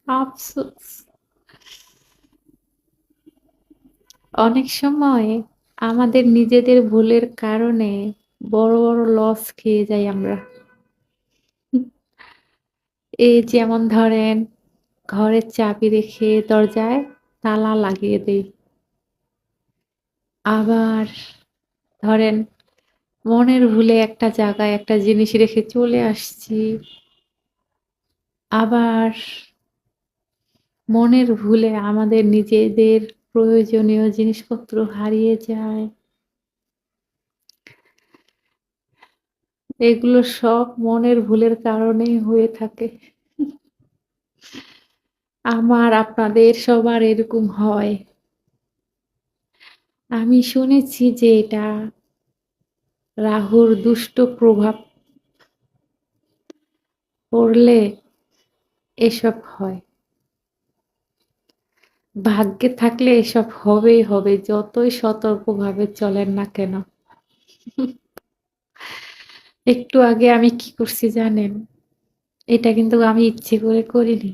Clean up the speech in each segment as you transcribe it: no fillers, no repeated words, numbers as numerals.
আফসোস। অনেক সময় আমাদের নিজেদের ভুলের কারণে বড়, বড় লস খেয়ে যাই আমরা। এই যেমন ধরেন ঘরের চাবি রেখে দরজায় তালা লাগিয়ে দেই। আবার ধরেন মনের ভুলে একটা জায়গায় একটা জিনিস রেখে চলে আসছি। আবার মনের ভুলে আমাদের নিজেদের প্রয়োজনীয় জিনিসপত্র হারিয়ে যায়। এগুলো সব মনের ভুলের কারণেই হয়ে থাকে। আমার, আপনাদের সবার এরকম হয়। আমি শুনেছি যে এটা রাহুর দুষ্ট প্রভাব পড়লে এসব হয়। ভাগ্যে থাকলে এসব হবেই হবে যতই সতর্কভাবে চলেন না কেন। একটু আগে আমি কি করছি জানেন? এটা কিন্তু আমি ইচ্ছে করে করিনি।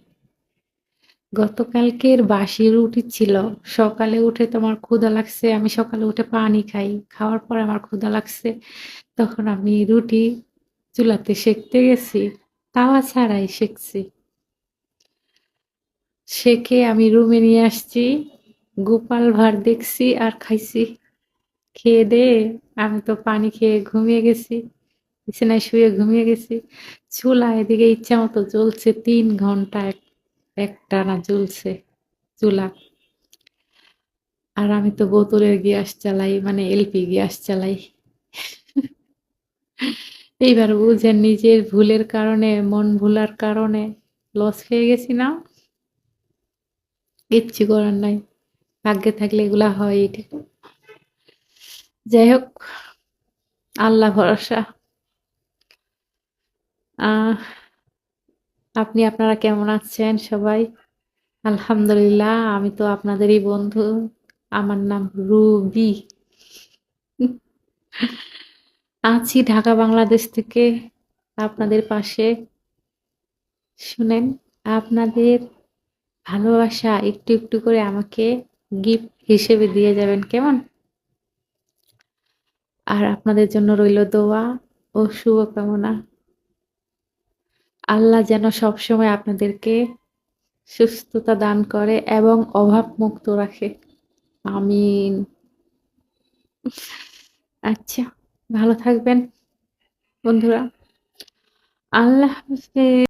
গতকালকের বাসি রুটি ছিল। সকালে উঠে তো আমার ক্ষুধা লাগছে। আমি সকালে উঠে পানি খাই। খাওয়ার পরে আমার ক্ষুধা লাগছে। তখন আমি রুটি চুলাতে সেঁকতে গেছি। তাওয়া ছাড়াই সেঁকছি। সেঁকে আমি রুমে নিয়ে আসছি। গোপাল ভাঁড় দেখছি আর খাইছি। খেয়ে-দেয়ে আমি তো পানি খেয়ে ঘুমিয়ে গেছি। বিছানায় শুয়ে ঘুমিয়ে গেছি। চুলা এদিকে ইচ্ছামত জ্বলছে ৩ ঘন্টা একটানা জ্বলছে চুলা। আর আমি তো বোতলের গ্যাস চালাই মানে এলপি গ্যাস চালাই। এইবার বুঝেন নিজের ভুলের কারণে, মন ভোলার কারণে লস খেয়ে গেছি না? কিচ্ছু করার নাই। ভাগ্যে থাকলে এগুলা হয়ই ঠিক। যাই হোক, আল্লাহ ভরসা। আহ আপনারা কেমন আছেন সবাই? আলহামদুলিল্লাহ, আমি তো আপনাদেরই বন্ধু। আমার নাম রুবি। আছি ঢাকা বাংলাদেশ থেকে আপনাদের পাশে। শুনেন, আপনাদের ভালোবাসা একটু, একটু করে আমাকে গিফট হিসেবে দিয়ে যাবেন কেমন? আর আপনাদের জন্য রইল দোয়া ও শুভকামনা। আল্লাহ যেন সবসময় আপনাদেরকে সুস্থতা দান করে এবং অভাবমুক্ত রাখে। আমিন। আচ্ছা, ভালো থাকবেন বন্ধুরা। আল্লাহ হাফেজ।